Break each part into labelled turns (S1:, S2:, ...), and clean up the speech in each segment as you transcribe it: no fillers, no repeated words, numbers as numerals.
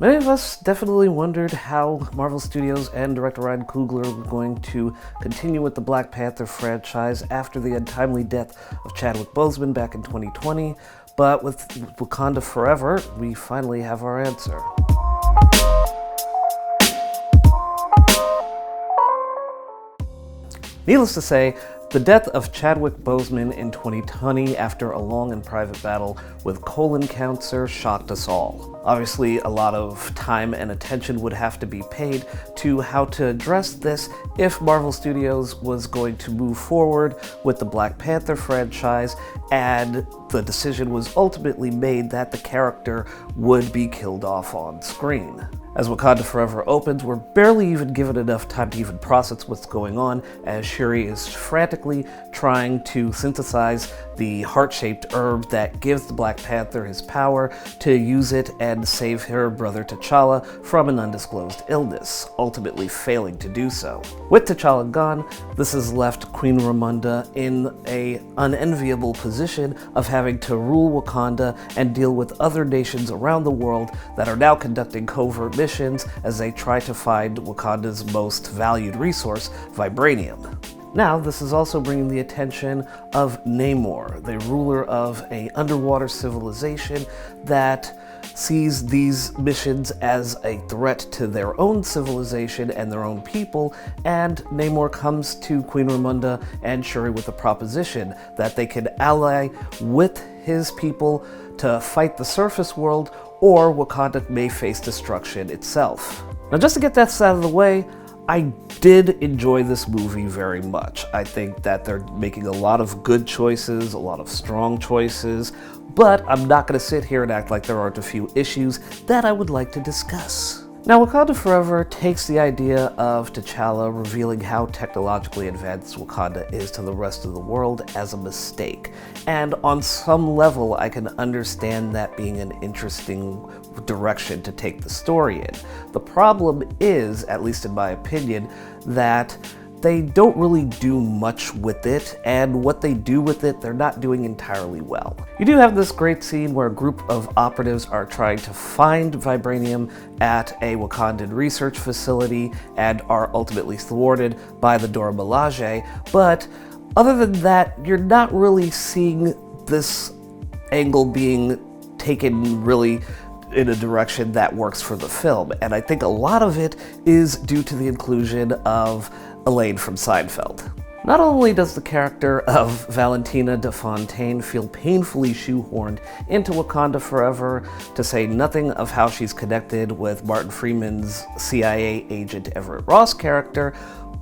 S1: Many of us definitely wondered how Marvel Studios and director Ryan Coogler were going to continue with the Black Panther franchise after the untimely death of Chadwick Boseman back in 2020, but with Wakanda Forever, we finally have our answer. Needless to say, the death of Chadwick Boseman in 2020 after a long and private battle with colon cancer shocked us all. Obviously, a lot of time and attention would have to be paid to how to address this if Marvel Studios was going to move forward with the Black Panther franchise, and the decision was ultimately made that the character would be killed off on screen. As Wakanda Forever opens, we're barely even given enough time to even process what's going on, as Shuri is frantically trying to synthesize the heart-shaped herb that gives the Black Panther his power to use it and save her brother T'Challa from an undisclosed illness, ultimately failing to do so. With T'Challa gone, this has left Queen Ramonda in an unenviable position of having to rule Wakanda and deal with other nations around the world that are now conducting covert missions as they try to find Wakanda's most valued resource, vibranium. Now, this is also bringing the attention of Namor, the ruler of an underwater civilization that sees these missions as a threat to their own civilization and their own people, and Namor comes to Queen Ramonda and Shuri with a proposition that they can ally with his people to fight the surface world, or Wakanda may face destruction itself. Now, just to get that out of the way, I did enjoy this movie very much. I think that they're making a lot of good choices, a lot of strong choices, but I'm not going to sit here and act like there aren't a few issues that I would like to discuss. Now, Wakanda Forever takes the idea of T'Challa revealing how technologically advanced Wakanda is to the rest of the world as a mistake, and on some level I can understand that being an interesting direction to take the story in. The problem is, at least in my opinion, that they don't really do much with it, and what they do with it, they're not doing entirely well. You do have this great scene where a group of operatives are trying to find vibranium at a Wakandan research facility and are ultimately thwarted by the Dora Milaje, but other than that, you're not really seeing this angle being taken really in a direction that works for the film, and I think a lot of it is due to the inclusion of Elaine from Seinfeld. Not only does the character of Valentina de Fontaine feel painfully shoehorned into Wakanda Forever, to say nothing of how she's connected with Martin Freeman's CIA agent Everett Ross character,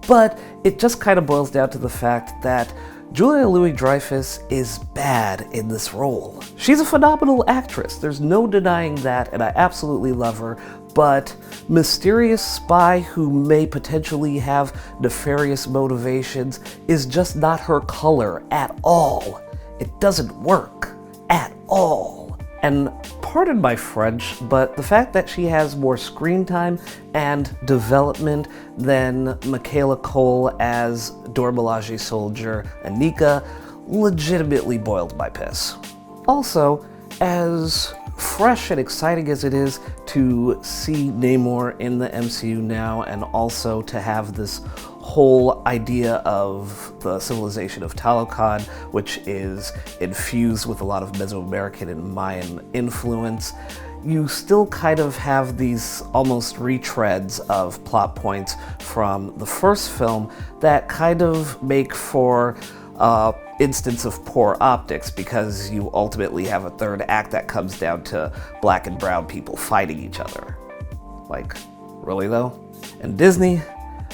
S1: but it just kind of boils down to the fact that Julia Louis-Dreyfus is bad in this role. She's a phenomenal actress, there's no denying that, and I absolutely love her, but mysterious spy who may potentially have nefarious motivations is just not her color at all. It doesn't work at all. And pardon my French, but the fact that she has more screen time and development than Michaela Cole as Dora Milaje's soldier Anika legitimately boiled my piss. Also, as fresh and exciting as it is to see Namor in the MCU now, and also to have this whole idea of the civilization of Talokan, which is infused with a lot of Mesoamerican and Mayan influence, you still kind of have these almost retreads of plot points from the first film that kind of make for instance of poor optics, because you ultimately have a third act that comes down to black and brown people fighting each other. Like, really though? And Disney,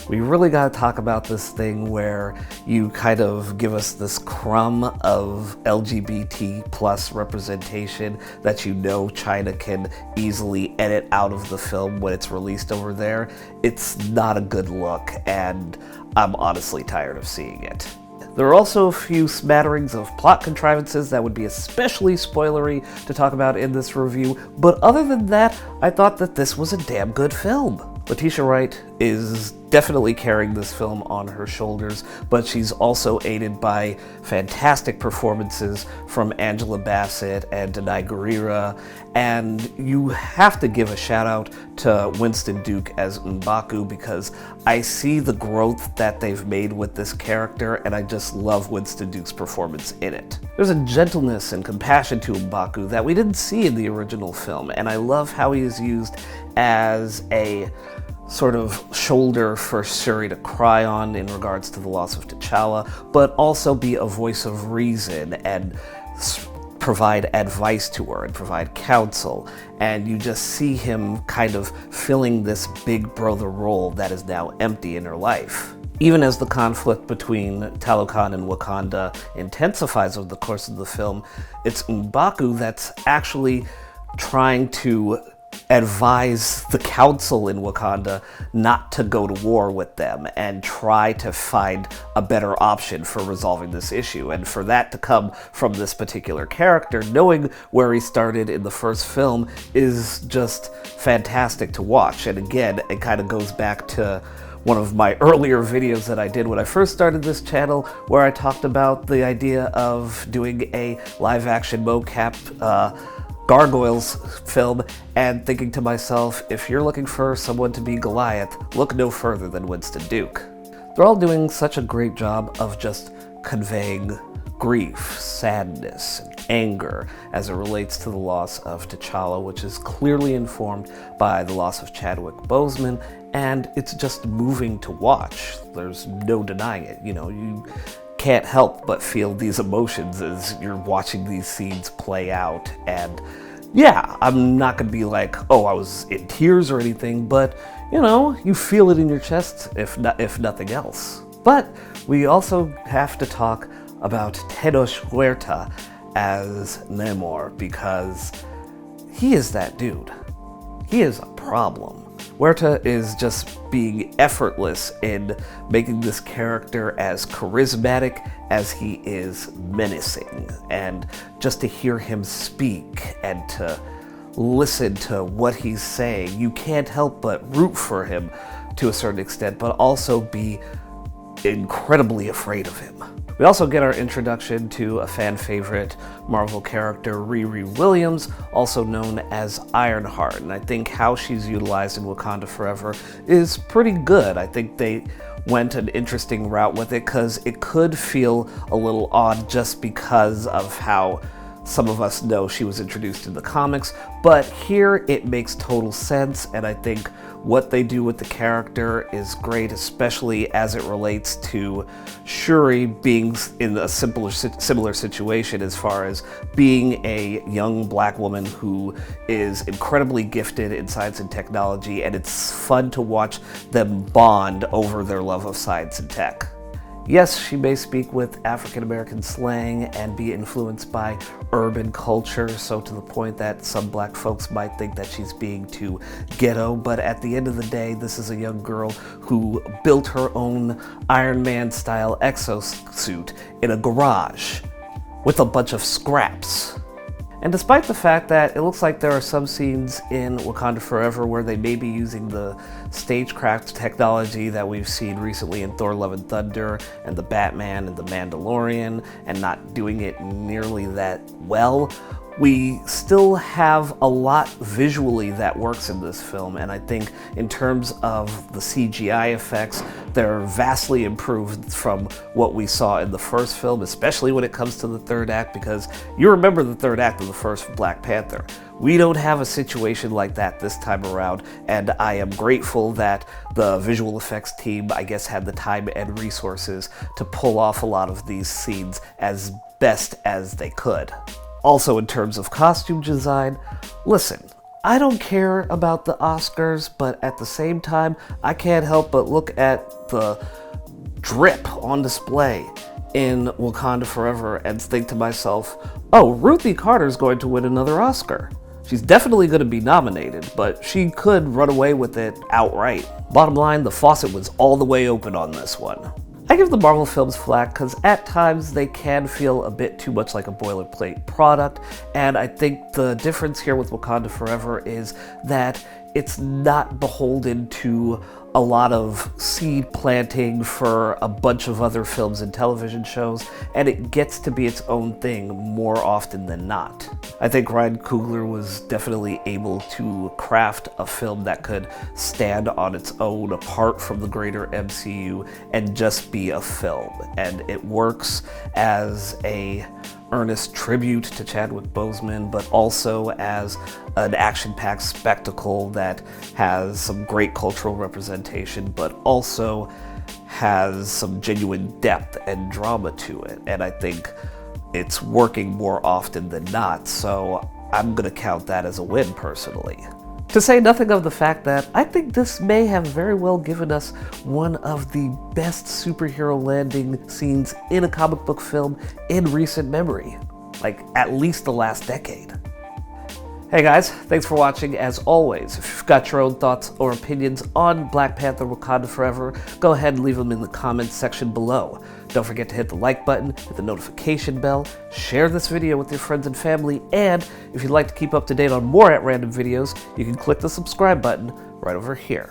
S1: we really gotta talk about this thing where you kind of give us this crumb of LGBT plus representation that you know China can easily edit out of the film when it's released over there. It's not a good look, and I'm honestly tired of seeing it. There are also a few smatterings of plot contrivances that would be especially spoilery to talk about in this review, but other than that, I thought that this was a damn good film. Letitia Wright is definitely carrying this film on her shoulders, but she's also aided by fantastic performances from Angela Bassett and Denai Guerrera, and you have to give a shout out to Winston Duke as M'Baku, because I see the growth that they've made with this character, and I just love Winston Duke's performance in it. There's a gentleness and compassion to M'Baku that we didn't see in the original film, and I love how he is used as a sort of shoulder for Shuri to cry on in regards to the loss of T'Challa, but also be a voice of reason and provide advice to her and provide counsel. And you just see him kind of filling this big brother role that is now empty in her life. Even as the conflict between Talokan and Wakanda intensifies over the course of the film, it's M'Baku that's actually trying to advise the council in Wakanda not to go to war with them and try to find a better option for resolving this issue. And for that to come from this particular character, knowing where he started in the first film, is just fantastic to watch. And again, it kind of goes back to one of my earlier videos that I did when I first started this channel, where I talked about the idea of doing a live-action mocap Gargoyles film, and thinking to myself, if you're looking for someone to be Goliath, look no further than Winston Duke. They're all doing such a great job of just conveying grief, sadness, and anger as it relates to the loss of T'Challa, which is clearly informed by the loss of Chadwick Boseman, and it's just moving to watch. There's no denying it. You know, you can't help but feel these emotions as you're watching these scenes play out. And yeah, I'm not gonna be like, oh, I was in tears or anything, but you know, you feel it in your chest, if nothing else. But we also have to talk about Tenoch Huerta as Namor, because he is that dude. He is a problem. Huerta is just being effortless in making this character as charismatic as he is menacing. And just to hear him speak and to listen to what he's saying, you can't help but root for him to a certain extent, but also be incredibly afraid of him. We also get our introduction to a fan favorite Marvel character, Riri Williams, also known as Ironheart, and I think how she's utilized in Wakanda Forever is pretty good. I think they went an interesting route with it, because it could feel a little odd just because of how some of us know she was introduced in the comics, but here it makes total sense, and I think what they do with the character is great, especially as it relates to Shuri being in a similar situation as far as being a young black woman who is incredibly gifted in science and technology, and it's fun to watch them bond over their love of science and tech. Yes, she may speak with African-American slang and be influenced by urban culture, so to the point that some black folks might think that she's being too ghetto, but at the end of the day, this is a young girl who built her own Iron Man-style exosuit in a garage with a bunch of scraps. And despite the fact that it looks like there are some scenes in Wakanda Forever where they may be using the stagecraft technology that we've seen recently in Thor: Love and Thunder and the Batman and the Mandalorian, and not doing it nearly that well, we still have a lot visually that works in this film, and I think in terms of the CGI effects, they're vastly improved from what we saw in the first film, especially when it comes to the third act, because you remember the third act of the first Black Panther. We don't have a situation like that this time around, and I am grateful that the visual effects team, I guess, had the time and resources to pull off a lot of these scenes as best as they could. Also, in terms of costume design, listen, I don't care about the Oscars, but at the same time, I can't help but look at the drip on display in Wakanda Forever and think to myself, oh, Ruthie Carter's going to win another Oscar. She's definitely going to be nominated, but she could run away with it outright. Bottom line, the faucet was all the way open on this one. I give the Marvel films flack because at times they can feel a bit too much like a boilerplate product, and I think the difference here with Wakanda Forever is that it's not beholden to a lot of seed planting for a bunch of other films and television shows, and it gets to be its own thing more often than not. I think Ryan Coogler was definitely able to craft a film that could stand on its own apart from the greater MCU and just be a film, and it works as a earnest tribute to Chadwick Boseman, but also as an action-packed spectacle that has some great cultural representation, but also has some genuine depth and drama to it. And I think it's working more often than not, so I'm gonna count that as a win personally. To say nothing of the fact that I think this may have very well given us one of the best superhero landing scenes in a comic book film in recent memory, like at least the last decade. Hey guys, thanks for watching. As always, if you've got your own thoughts or opinions on Black Panther Wakanda Forever, go ahead and leave them in the comments section below. Don't forget to hit the like button, hit the notification bell, share this video with your friends and family, and if you'd like to keep up to date on more at random videos, you can click the subscribe button right over here.